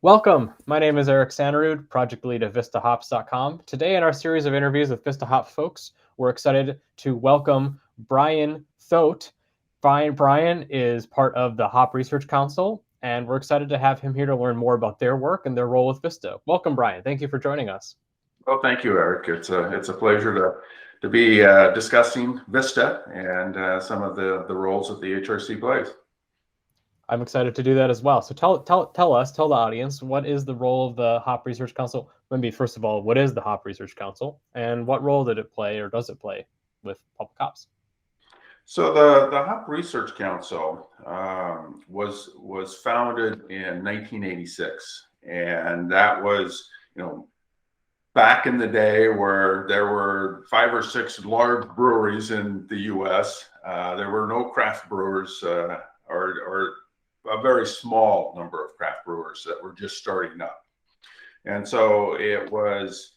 Welcome. My name is Eric Sanderud, project lead at VistaHops.com. Today, in our series of interviews with Vista Hops folks, we're excited to welcome Bryan Thoet. Bryan is part of the Hop Research Council, and we're excited to have him here to learn more about their work and their role with Vista. Welcome, Bryan. Thank you for joining us. Well, thank you, Eric. It's a pleasure to be discussing Vista and some of the roles that the HRC plays. I'm excited to do that as well. So tell the audience, what is the role of the Hop Research Council? Maybe first of all, what is the Hop Research Council, and what role did it play or does it play with public hops? So the Hop Research Council was founded in 1986, and that was back in the day where there were 5 or 6 large breweries in the U.S. There were no craft brewers or a very small number of craft brewers that were just starting up. And so it was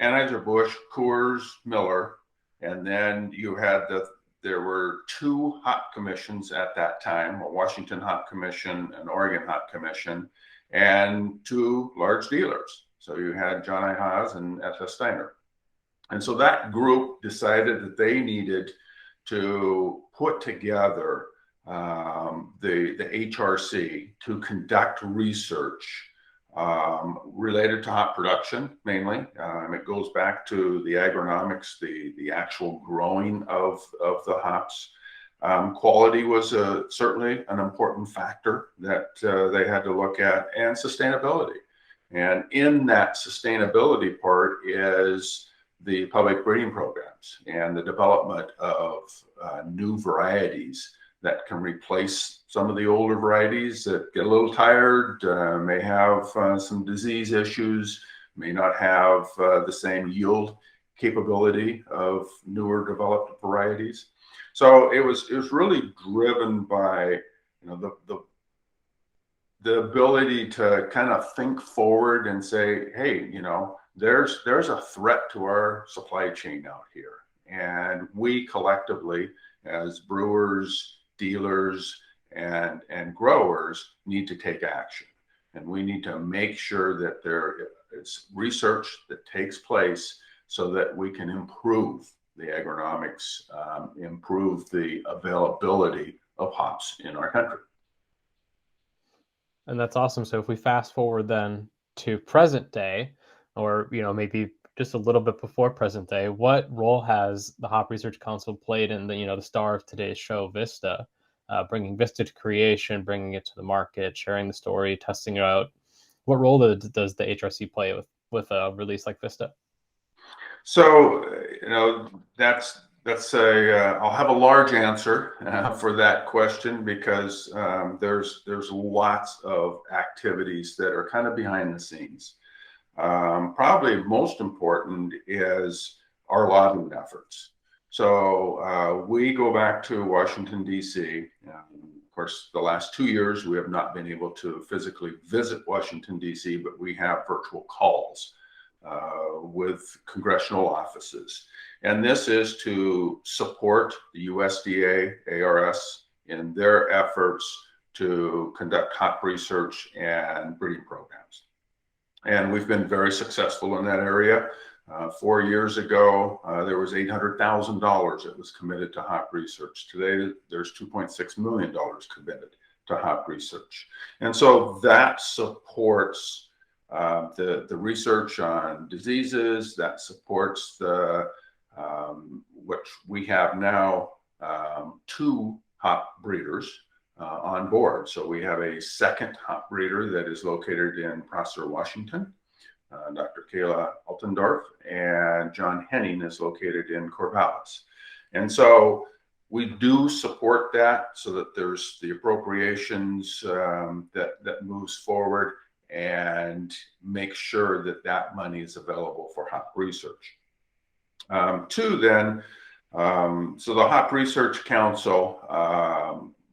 Anheuser-Busch, Coors, Miller, and then there were 2 hop commissions at that time, a Washington Hop Commission, an Oregon Hop Commission, and 2 large dealers. So you had John I. Haas and F.S. Steiner. And so that group decided that they needed to put together the HRC to conduct research related to hop production mainly. It goes back to the agronomics, the actual growing of the hops. Quality was certainly an important factor that they had to look at, and sustainability. And in that sustainability part is the public breeding programs and the development of new varieties that can replace some of the older varieties that get a little tired, may have some disease issues, may not have the same yield capability of newer developed varieties. So it was really driven by the ability to kind of think forward and say, hey, there's a threat to our supply chain out here, and we collectively as brewers, dealers, and growers need to take action, and we need to make sure that there is research that takes place so that we can improve the agronomics, improve the availability of hops in our country. And that's awesome. So if we fast forward then to present day, or maybe just a little bit before present day, what role has the Hop Research Council played in the star of today's show, Vista, bringing Vista to creation, bringing it to the market, sharing the story, testing it out? What role does the HRC play with a release like Vista? So I'll have a large answer for that question, because there's lots of activities that are kind of behind the scenes. Probably most important is our lobbying efforts. So we go back to Washington, D.C. Of course, the last 2 years, we have not been able to physically visit Washington, D.C., but we have virtual calls with congressional offices. And this is to support the USDA, ARS in their efforts to conduct hop research and breeding programs. And we've been very successful in that area. 4 years ago, there was $800,000 that was committed to hop research. Today, there's $2.6 million committed to hop research. And so that supports the research on diseases, that supports which we have now 2 hop breeders on board. So we have a second hop breeder that is located in Prosser, Washington, Dr. Kayla Altendorf, and John Henning is located in Corvallis. And so we do support that so that there's the appropriations that moves forward, and make sure that that money is available for hop research. So the Hop Research Council,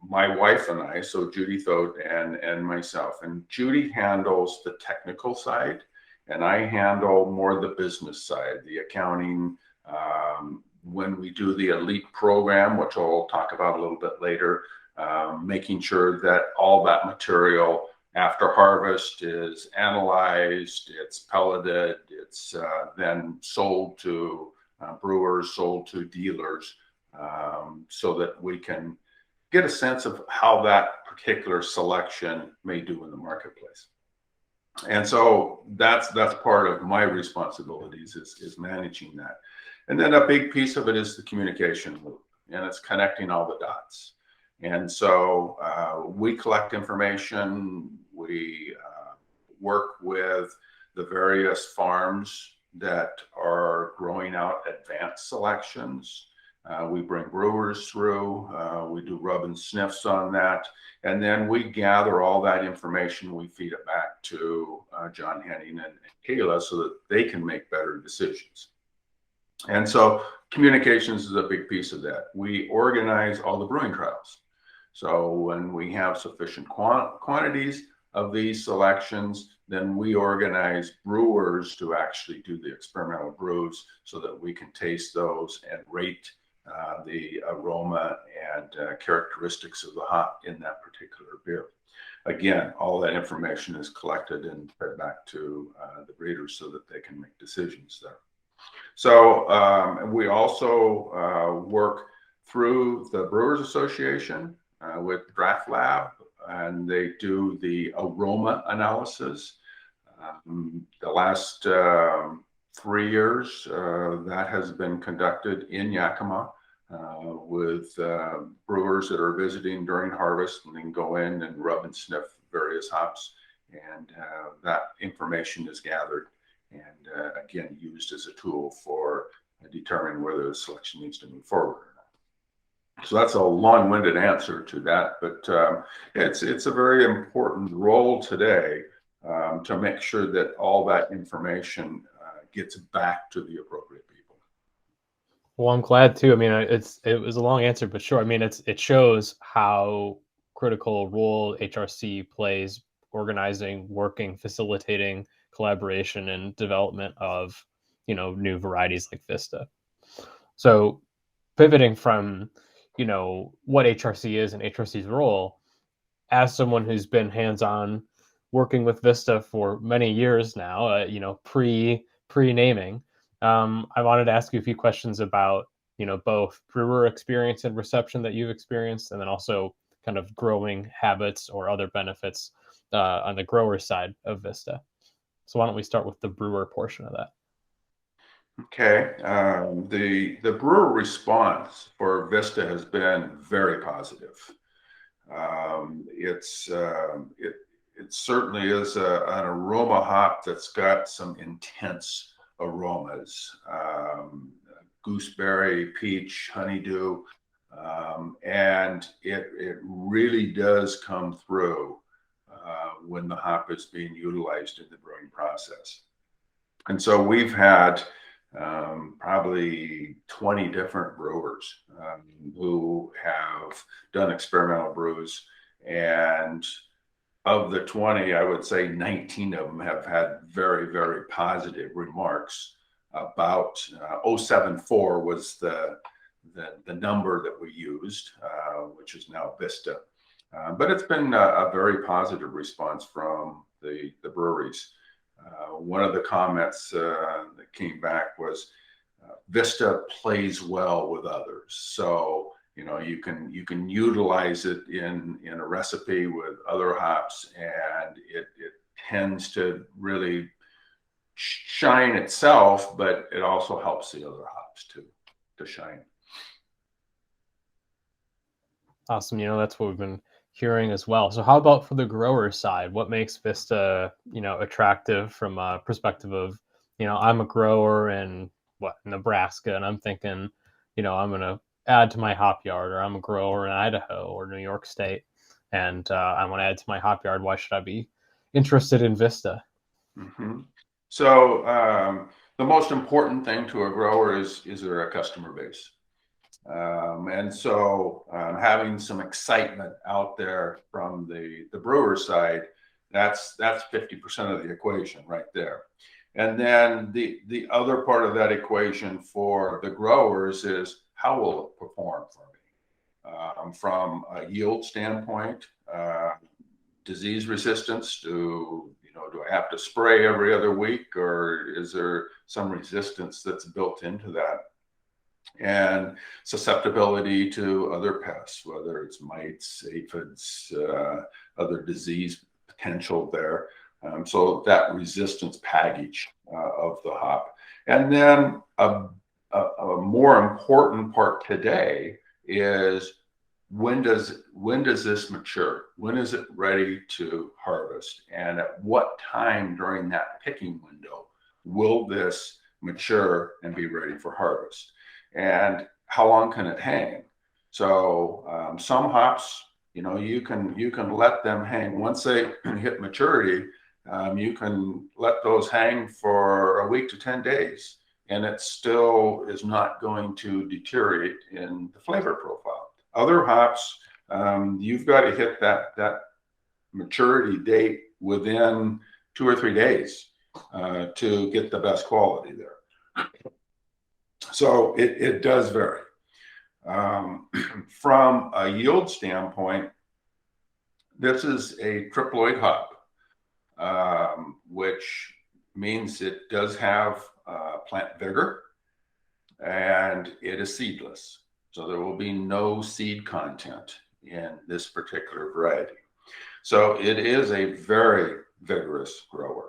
my wife and I, so Judy Thoet and myself, and Judy handles the technical side, and I handle more the business side, the accounting. When we do the elite program, which I'll talk about a little bit later, making sure that all that material After harvest is analyzed, it's pelleted, it's then sold to brewers, sold to dealers, so that we can get a sense of how that particular selection may do in the marketplace. And so that's part of my responsibilities is managing that. And then a big piece of it is the communication loop, and it's connecting all the dots. And so we collect information, we work with the various farms that are growing out advanced selections. We bring brewers through, we do rub and sniffs on that, and then we gather all that information, we feed it back to John Henning and Kayla so that they can make better decisions. And so communications is a big piece of that. We organize all the brewing trials. So when we have sufficient quantities of these selections, then we organize brewers to actually do the experimental brews so that we can taste those and rate the aroma and characteristics of the hop in that particular beer. Again, all that information is collected and fed back to the breeders so that they can make decisions there. So we also work through the Brewers Association with Draft Lab, and they do the aroma analysis. The last 3 years, that has been conducted in Yakima with brewers that are visiting during harvest, and then go in and rub and sniff various hops, and that information is gathered and again used as a tool for determining whether the selection needs to move forward or not. So that's a long-winded answer to that, but it's a very important role today to make sure that all that information gets back to the appropriate people. Well, I'm glad too. I mean, it was a long answer, but sure. I mean, it shows how critical role HRC plays organizing, working, facilitating collaboration and development of, new varieties like Vista. So pivoting from, what HRC is and HRC's role, as someone who's been hands-on working with Vista for many years now, pre-naming, I wanted to ask you a few questions about, both brewer experience and reception that you've experienced, and then also kind of growing habits or other benefits on the grower side of Vista. So why don't we start with the brewer portion of that? Okay, the brewer response for Vista has been very positive. It certainly is an aroma hop that's got some intense aromas, gooseberry, peach, honeydew, and it really does come through when the hop is being utilized in the brewing process. And so we've had probably 20 different brewers who have done experimental brews, and of the 20, I would say 19 of them have had very, very positive remarks about 074 was the number that we used, which is now Vista. But it's been a very positive response from the breweries. One of the comments that came back was Vista plays well with others. So, you can utilize it in a recipe with other hops, and it tends to really shine itself, but it also helps the other hops to shine. Awesome. That's what we've been hearing as well. So how about for the grower side? What makes Vista, attractive from a perspective of, I'm a grower in Nebraska, and I'm thinking, I'm going to add to my hop yard, or I'm a grower in Idaho or New York State, and I want to add to my hop yard. Why should I be interested in Vista? Mm-hmm. So the most important thing to a grower is there a customer base? And so having some excitement out there from the brewer side, that's 50% of the equation right there. And then the other part of that equation for the growers is how will it perform for me? From a yield standpoint, disease resistance? Do I have to spray every other week, or is there some resistance that's built into that? And susceptibility to other pests, whether it's mites, aphids, other disease potential there. So that resistance package of the hop. And then a more important part today is when does this mature? When is it ready to harvest? And at what time during that picking window will this mature and be ready for harvest? And how long can it hang? So some hops, you can let them hang once they hit maturity. You can let those hang for a week to 10 days, and it still is not going to deteriorate in the flavor profile. Other hops, you've got to hit that maturity date within 2 or 3 days to get the best quality there. So it does vary. From a yield standpoint, this is a triploid hop, which means it does have plant vigor, and it is seedless. So there will be no seed content in this particular variety. So it is a very vigorous grower.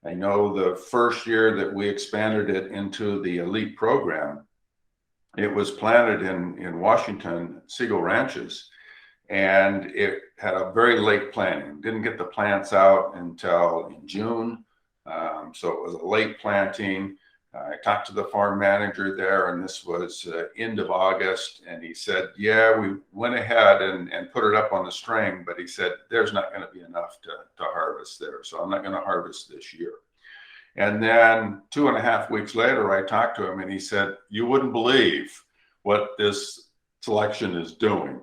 I know the first year that we expanded it into the elite program, it was planted in Washington, Siegel Ranches, and it had a very late planting. Didn't get the plants out until in June. So it was a late planting. I talked to the farm manager there, and this was end of August, and he said, yeah, we went ahead and put it up on the string, but he said, there's not going to be enough to harvest there, so I'm not going to harvest this year. And then 2.5 weeks later, I talked to him, and he said, you wouldn't believe what this selection is doing.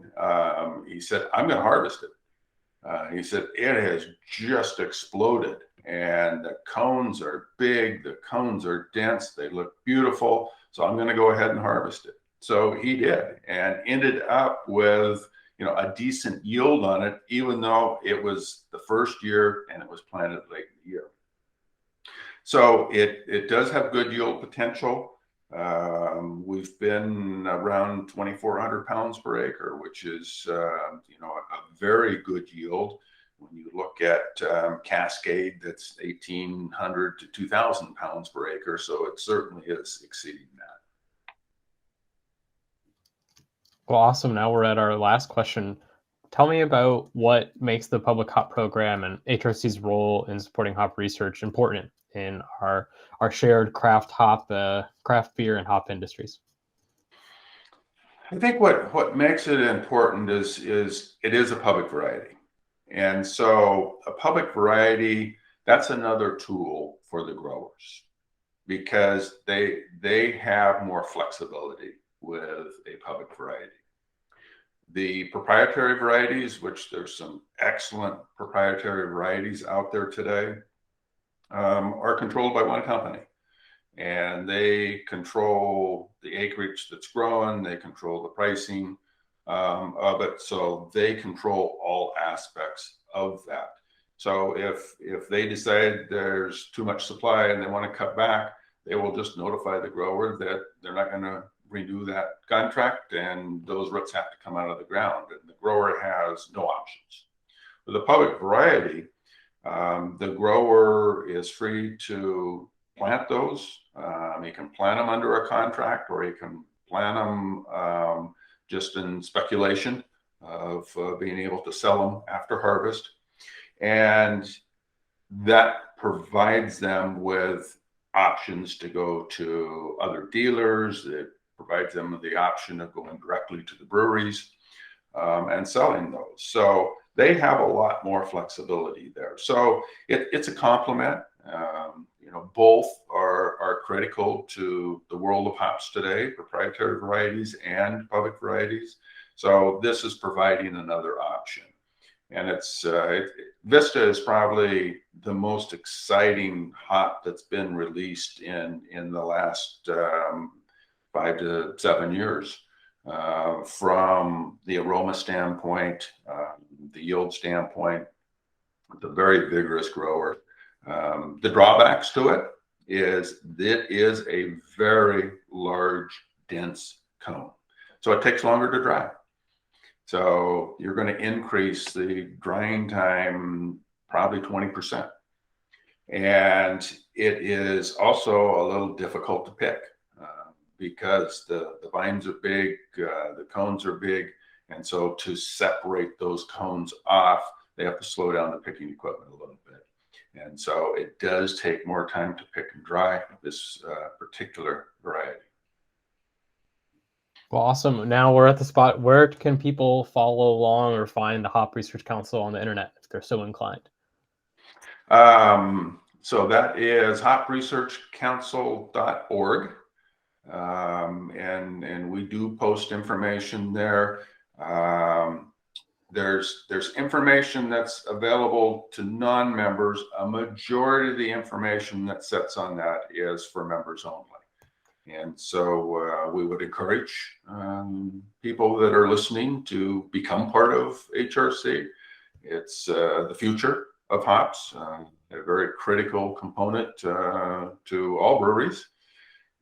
He said, I'm going to harvest it. He said, it has just exploded. And the cones are big, the cones are dense, they look beautiful. So I'm going to go ahead and harvest it. So he did, and ended up with a decent yield on it, even though it was the first year and it was planted late in the year. So it does have good yield potential. We've been around 2,400 pounds per acre, which is a very good yield. When you look at Cascade, that's 1,800 to 2,000 pounds per acre. So it certainly is exceeding that. Well, awesome. Now we're at our last question. Tell me about what makes the public hop program and HRC's role in supporting hop research important in our shared craft beer and hop industries. I think what makes it important is it is a public variety. And so a public variety, that's another tool for the growers because they have more flexibility with a public variety. The proprietary varieties, which there's some excellent proprietary varieties out there today, are controlled by one company. And they control the acreage that's growing, they control the pricing of it, so they control all aspects of that. So if they decide there's too much supply and they want to cut back, they will just notify the grower that they're not going to renew that contract, and those roots have to come out of the ground, and the grower has no options. With a public variety, the grower is free to plant those. He can plant them under a contract, or he can plant them just in speculation of being able to sell them after harvest. And that provides them with options to go to other dealers. It provides them with the option of going directly to the breweries and selling those. So they have a lot more flexibility there. So it's a complement. Both are critical to the world of hops today, proprietary varieties and public varieties. So this is providing another option. And Vista is probably the most exciting hop that's been released in the last 5 to 7 years. From the aroma standpoint, the yield standpoint, It's a very vigorous grower. The drawbacks to it is it is a very large, dense cone. So it takes longer to dry. So you're going to increase the drying time probably 20%. And it is also a little difficult to pick because the vines are big, the cones are big. And so to separate those cones off, they have to slow down the picking equipment a little bit. And so it does take more time to pick and dry this particular variety. Well, awesome. Now we're at the spot. Where can people follow along or find the Hop Research Council on the internet if they're so inclined? So that is hopresearchcouncil.org. And we do post information there. There's information that's available to non-members. A majority of the information that sits on that is for members only. And so we would encourage people that are listening to become part of HRC. It's the future of hops, a very critical component to all breweries,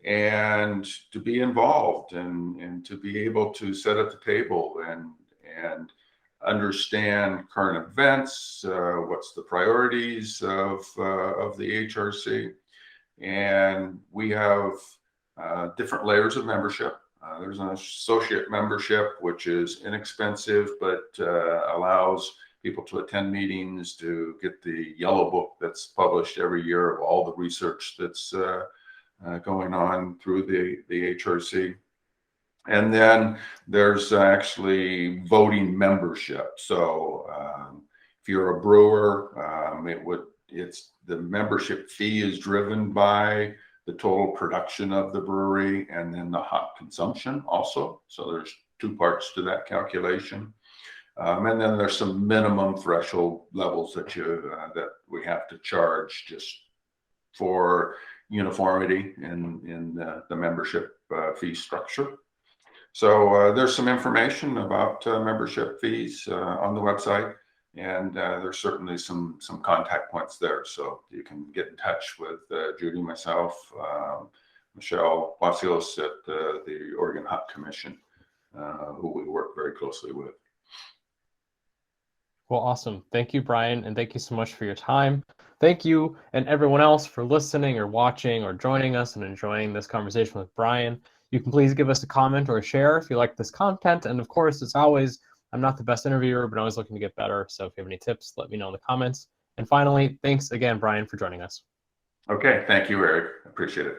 and to be involved and to be able to sit at the table and understand current events, what's the priorities of the HRC. And we have different layers of membership. There's an associate membership, which is inexpensive, but allows people to attend meetings, to get the yellow book that's published every year of all the research that's going on through the HRC. And then there's actually voting membership. So if you're a brewer, it's the membership fee is driven by the total production of the brewery and then the hop consumption also. So there's two parts to that calculation. And then there's some minimum threshold levels that we have to charge just for uniformity in the membership fee structure. So there's some information about membership fees on the website, and there's certainly some contact points there. So you can get in touch with Judy, myself, Michelle Wasilos at the Oregon Hop Commission, who we work very closely with. Well, awesome. Thank you, Bryan, and thank you so much for your time. Thank you and everyone else for listening or watching or joining us and enjoying this conversation with Bryan. You can please give us a comment or a share if you like this content. And of course, as always, I'm not the best interviewer, but I'm always looking to get better. So if you have any tips, let me know in the comments. And finally, thanks again, Bryan, for joining us. Okay. Thank you, Eric. Appreciate it.